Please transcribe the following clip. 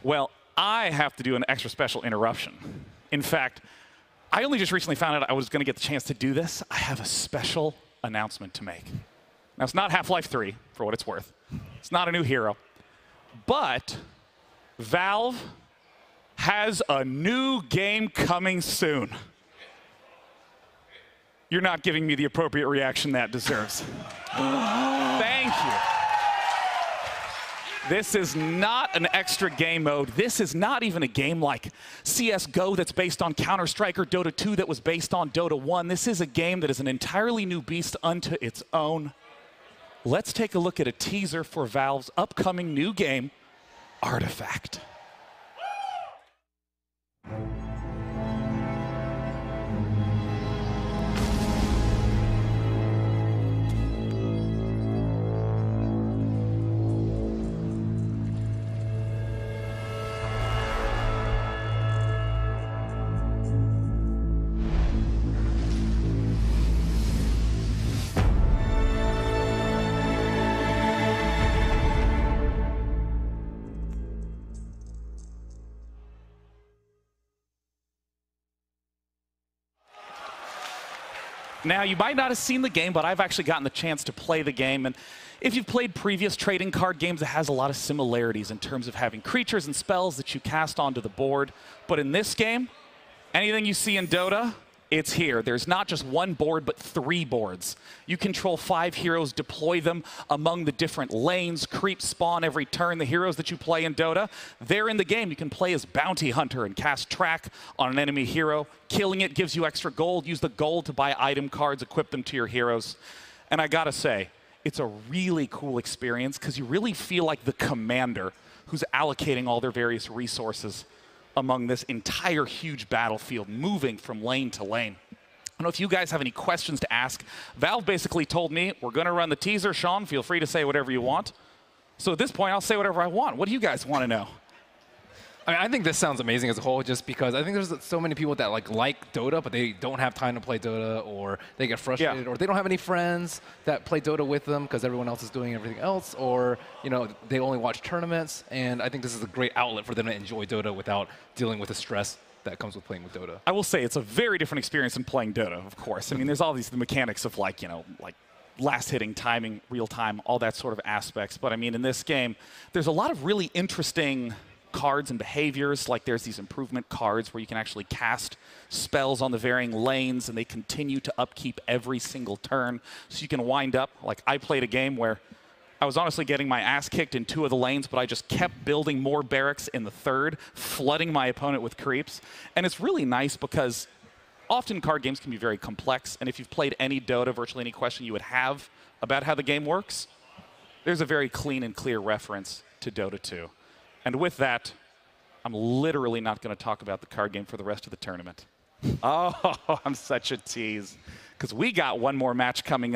Well, I have to do an extra special interruption. In fact, I only just recently found out I was going to get the chance to do this. I have a special announcement to make. Now, it's not Half-Life 3, for what it's worth. It's not a new hero. But Valve has a new game coming soon. You're not giving me the appropriate reaction that deserves. Thank you. This is not an extra game mode. This is not even a game like CSGO that's based on Counter-Strike or Dota 2 that was based on Dota 1. This is a game that is an entirely new beast unto its own. Let's take a look at a teaser for Valve's upcoming new game, Artifact. Now, you might not have seen the game, but I've actually gotten the chance to play the game. And if you've played previous trading card games, it has a lot of similarities in terms of having creatures and spells that you cast onto the board. But in this game, anything you see in Dota, it's here. There's not just one board, but 3 boards. You control 5 heroes, deploy them among the different lanes, creep spawn every turn. The heroes that you play in Dota, they're in the game. You can play as Bounty Hunter and cast track on an enemy hero. Killing it gives you extra gold. Use the gold to buy item cards, equip them to your heroes. And I gotta say, it's a really cool experience because you really feel like the commander who's allocating all their various resources among this entire huge battlefield, moving from lane to lane. I don't know if you guys have any questions to ask. Valve basically told me, we're going to run the teaser. Sean, feel free to say whatever you want. So at this point, I'll say whatever I want. What do you guys want to know? I think this sounds amazing as a whole, just because I think there's so many people that like Dota, but they don't have time to play Dota, or they get frustrated, or they don't have any friends that play Dota with them because everyone else is doing everything else, or they only watch tournaments. And I think this is a great outlet for them to enjoy Dota without dealing with the stress that comes with playing with Dota. I will say it's a very different experience than playing Dota, of course. I mean, there's all the mechanics of like last hitting, timing, real time, all that sort of aspects. But I mean, in this game, there's a lot of really interesting cards and behaviors. Like there's these improvement cards where you can actually cast spells on the varying lanes and they continue to upkeep every single turn. So you can wind up, like I played a game where I was honestly getting my ass kicked in 2 of the lanes, but I just kept building more barracks in the 3rd, flooding my opponent with creeps. And it's really nice because often card games can be very complex, and if you've played any Dota, virtually any question you would have about how the game works, there's a very clean and clear reference to Dota 2. And with that, I'm literally not going to talk about the card game for the rest of the tournament. Oh, I'm such a tease. Because we got one more match coming up.